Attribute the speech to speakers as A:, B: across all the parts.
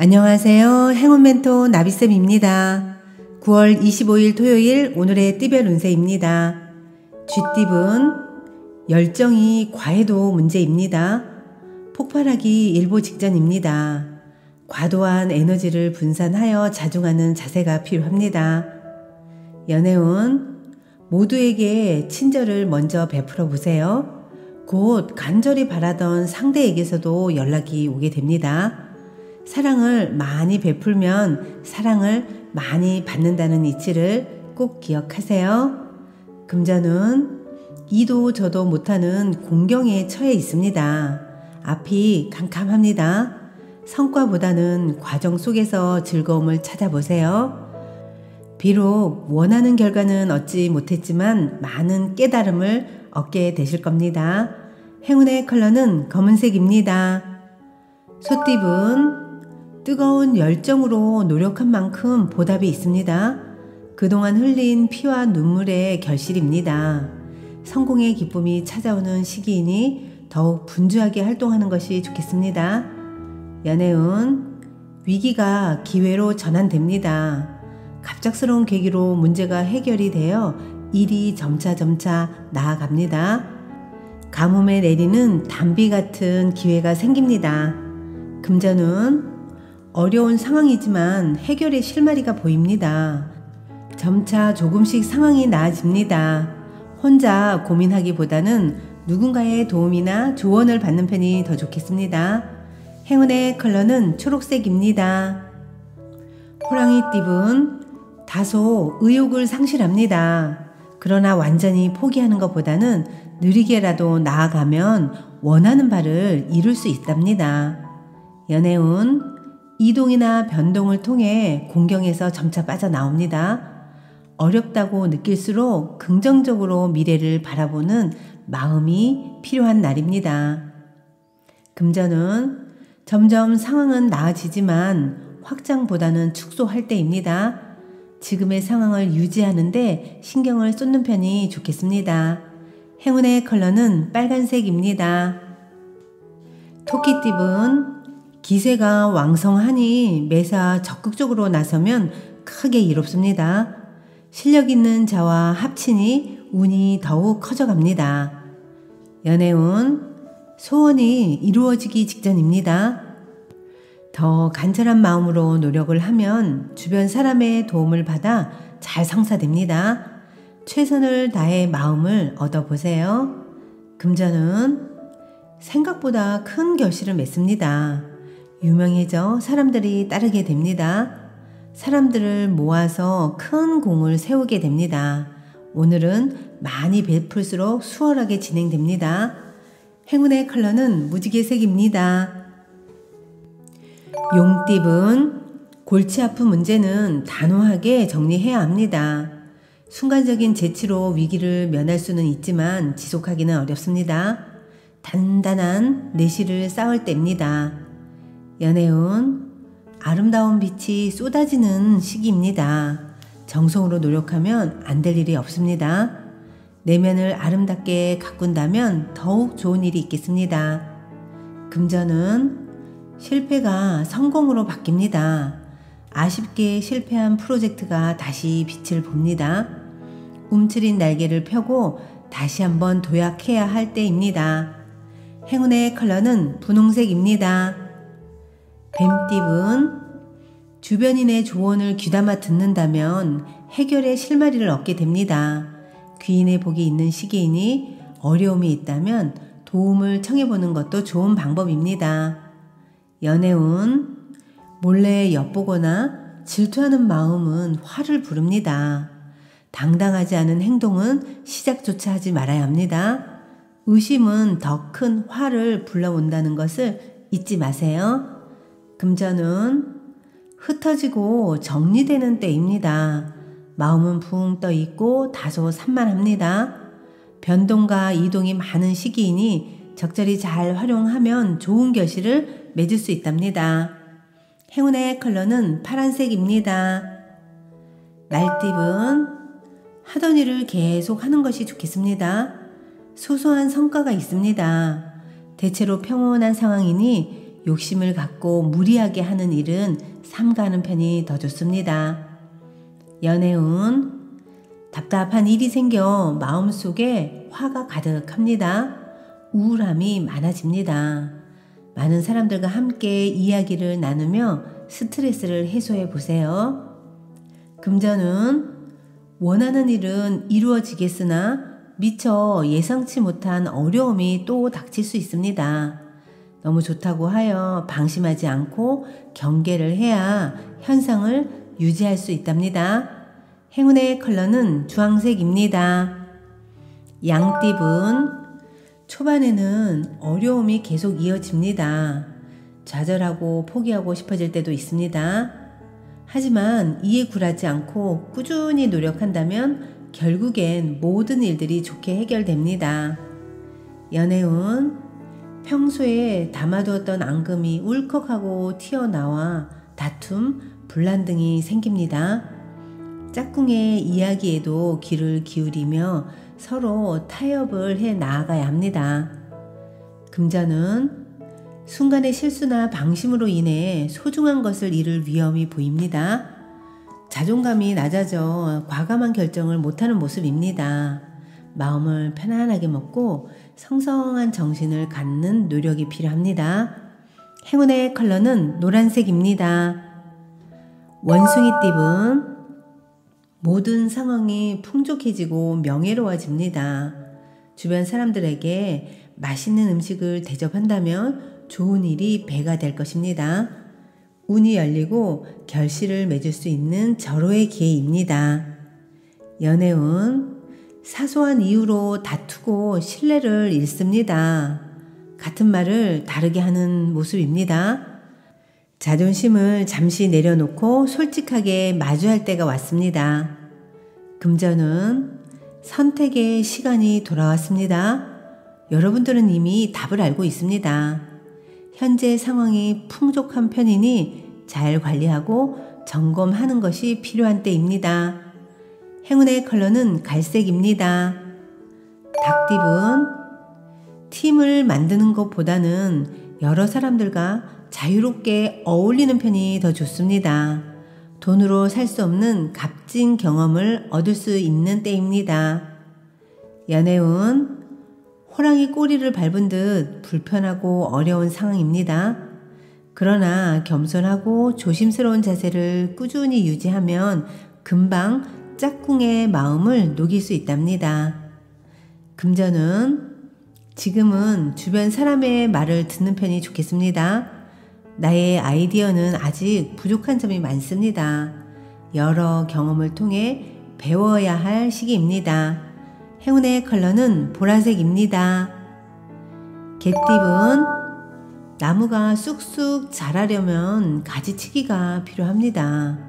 A: 안녕하세요. 행운 멘토 나비쌤입니다. 9월 25일 토요일 오늘의 띠별 운세입니다. 쥐띠분 열정이 과해도 문제입니다. 폭발하기 일보 직전입니다. 과도한 에너지를 분산하여 자중하는 자세가 필요합니다. 연애운 모두에게 친절을 먼저 베풀어 보세요. 곧 간절히 바라던 상대에게서도 연락이 오게 됩니다. 사랑을 많이 베풀면 사랑을 많이 받는다는 이치를 꼭 기억하세요. 금전은 이도 저도 못하는 공경에 처해 있습니다. 앞이 캄캄합니다. 성과보다는 과정 속에서 즐거움을 찾아보세요. 비록 원하는 결과는 얻지 못했지만 많은 깨달음을 얻게 되실 겁니다. 행운의 컬러는 검은색입니다. 소띠분 뜨거운 열정으로 노력한 만큼 보답이 있습니다. 그동안 흘린 피와 눈물의 결실입니다. 성공의 기쁨이 찾아오는 시기이니 더욱 분주하게 활동하는 것이 좋겠습니다. 연애운 위기가 기회로 전환됩니다. 갑작스러운 계기로 문제가 해결이 되어 일이 점차 나아갑니다. 가뭄에 내리는 단비 같은 기회가 생깁니다. 금전운 어려운 상황이지만 해결의 실마리가 보입니다. 점차 조금씩 상황이 나아집니다. 혼자 고민하기보다는 누군가의 도움이나 조언을 받는 편이 더 좋겠습니다. 행운의 컬러는 초록색입니다. 호랑이띠분 다소 의욕을 상실합니다. 그러나 완전히 포기하는 것보다는 느리게라도 나아가면 원하는 바를 이룰 수 있답니다. 연애운 이동이나 변동을 통해 공경에서 점차 빠져나옵니다. 어렵다고 느낄수록 긍정적으로 미래를 바라보는 마음이 필요한 날입니다. 금전은 점점 상황은 나아지지만 확장보다는 축소할 때입니다. 지금의 상황을 유지하는데 신경을 쏟는 편이 좋겠습니다. 행운의 컬러는 빨간색입니다. 토끼띠분 기세가 왕성하니 매사 적극적으로 나서면 크게 이롭습니다. 실력 있는 자와 합치니 운이 더욱 커져갑니다. 연애운 소원이 이루어지기 직전입니다. 더 간절한 마음으로 노력을 하면 주변 사람의 도움을 받아 잘 성사됩니다. 최선을 다해 마음을 얻어보세요. 금전은 생각보다 큰 결실을 맺습니다. 유명해져 사람들이 따르게 됩니다. 사람들을 모아서 큰 공을 세우게 됩니다. 오늘은 많이 베풀수록 수월하게 진행됩니다. 행운의 컬러는 무지개색입니다. 용띠분 골치 아픈 문제는 단호하게 정리해야 합니다. 순간적인 재치로 위기를 면할 수는 있지만 지속하기는 어렵습니다. 단단한 내실을 쌓을 때입니다. 연애운 아름다운 빛이 쏟아지는 시기입니다. 정성으로 노력하면 안 될 일이 없습니다. 내면을 아름답게 가꾼다면 더욱 좋은 일이 있겠습니다. 금전은 실패가 성공으로 바뀝니다. 아쉽게 실패한 프로젝트가 다시 빛을 봅니다. 움츠린 날개를 펴고 다시 한번 도약해야 할 때입니다. 행운의 컬러는 분홍색입니다. 뱀띠분 주변인의 조언을 귀담아 듣는다면 해결의 실마리를 얻게 됩니다. 귀인의 복이 있는 시기이니 어려움이 있다면 도움을 청해보는 것도 좋은 방법입니다. 연애운 몰래 엿보거나 질투하는 마음은 화를 부릅니다. 당당하지 않은 행동은 시작조차 하지 말아야 합니다. 의심은 더 큰 화를 불러온다는 것을 잊지 마세요. 금전은 흩어지고 정리되는 때입니다. 마음은 붕 떠 있고 다소 산만합니다. 변동과 이동이 많은 시기이니 적절히 잘 활용하면 좋은 결실을 맺을 수 있답니다. 행운의 컬러는 파란색입니다. 말띠분 하던 일을 계속 하는 것이 좋겠습니다. 소소한 성과가 있습니다. 대체로 평온한 상황이니 욕심을 갖고 무리하게 하는 일은 삼가하는 편이 더 좋습니다. 연애운 답답한 일이 생겨 마음속에 화가 가득합니다. 우울함이 많아집니다. 많은 사람들과 함께 이야기를 나누며 스트레스를 해소해 보세요. 금전은 원하는 일은 이루어지겠으나 미처 예상치 못한 어려움이 또 닥칠 수 있습니다. 너무 좋다고 하여 방심하지 않고 경계를 해야 현상을 유지할 수 있답니다. 행운의 컬러는 주황색입니다. 양띠분 초반에는 어려움이 계속 이어집니다. 좌절하고 포기하고 싶어질 때도 있습니다. 하지만 이에 굴하지 않고 꾸준히 노력한다면 결국엔 모든 일들이 좋게 해결됩니다. 연애운 평소에 담아두었던 앙금이 울컥하고 튀어나와 다툼, 분란 등이 생깁니다. 짝꿍의 이야기에도 귀를 기울이며 서로 타협을 해 나아가야 합니다. 금전은 순간의 실수나 방심으로 인해 소중한 것을 잃을 위험이 보입니다. 자존감이 낮아져 과감한 결정을 못하는 모습입니다. 마음을 편안하게 먹고 성성한 정신을 갖는 노력이 필요합니다. 행운의 컬러는 노란색입니다. 원숭이띠분 모든 상황이 풍족해지고 명예로워집니다. 주변 사람들에게 맛있는 음식을 대접한다면 좋은 일이 배가 될 것입니다. 운이 열리고 결실을 맺을 수 있는 절호의 기회입니다. 연애운 사소한 이유로 다투고 신뢰를 잃습니다. 같은 말을 다르게 하는 모습입니다. 자존심을 잠시 내려놓고 솔직하게 마주할 때가 왔습니다. 금전은 선택의 시간이 돌아왔습니다. 여러분들은 이미 답을 알고 있습니다. 현재 상황이 풍족한 편이니 잘 관리하고 점검하는 것이 필요한 때입니다. 행운의 컬러는 갈색입니다. 닭띠분 팀을 만드는 것보다는 여러 사람들과 자유롭게 어울리는 편이 더 좋습니다. 돈으로 살 수 없는 값진 경험을 얻을 수 있는 때입니다. 연애운 호랑이 꼬리를 밟은 듯 불편하고 어려운 상황입니다. 그러나 겸손하고 조심스러운 자세를 꾸준히 유지하면 금방 짝꿍의 마음을 녹일 수 있답니다. 금전은 지금은 주변 사람의 말을 듣는 편이 좋겠습니다. 나의 아이디어는 아직 부족한 점이 많습니다. 여러 경험을 통해 배워야 할 시기입니다. 행운의 컬러는 보라색입니다. 개띠분 나무가 쑥쑥 자라려면 가지치기가 필요합니다.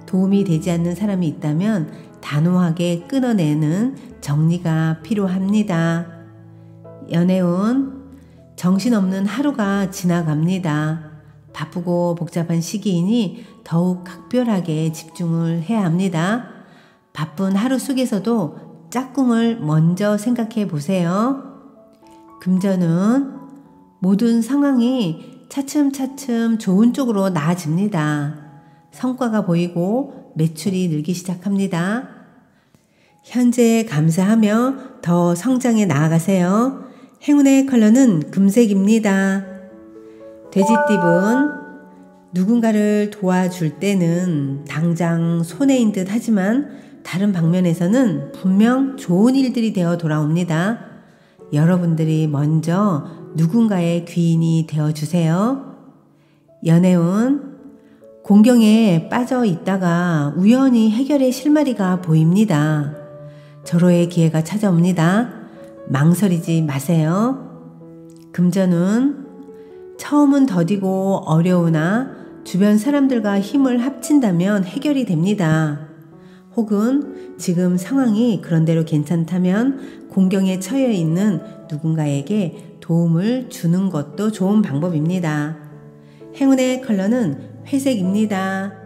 A: 도움이 되지 않는 사람이 있다면 단호하게 끊어내는 정리가 필요합니다. 연애운 정신없는 하루가 지나갑니다. 바쁘고 복잡한 시기이니 더욱 각별하게 집중을 해야 합니다. 바쁜 하루 속에서도 짝꿍을 먼저 생각해 보세요. 금전은 모든 상황이 차츰차츰 좋은 쪽으로 나아집니다. 성과가 보이고 매출이 늘기 시작합니다. 현재에 감사하며 더 성장해 나아가세요. 행운의 컬러는 금색입니다. 돼지띠분 누군가를 도와줄 때는 당장 손해인 듯 하지만 다른 방면에서는 분명 좋은 일들이 되어 돌아옵니다. 여러분들이 먼저 누군가의 귀인이 되어주세요. 연애운 공경에 빠져 있다가 우연히 해결의 실마리가 보입니다. 절호의 기회가 찾아옵니다. 망설이지 마세요. 금전운 처음은 더디고 어려우나 주변 사람들과 힘을 합친다면 해결이 됩니다. 혹은 지금 상황이 그런대로 괜찮다면 공경에 처해 있는 누군가에게 도움을 주는 것도 좋은 방법입니다. 행운의 컬러는 회색입니다.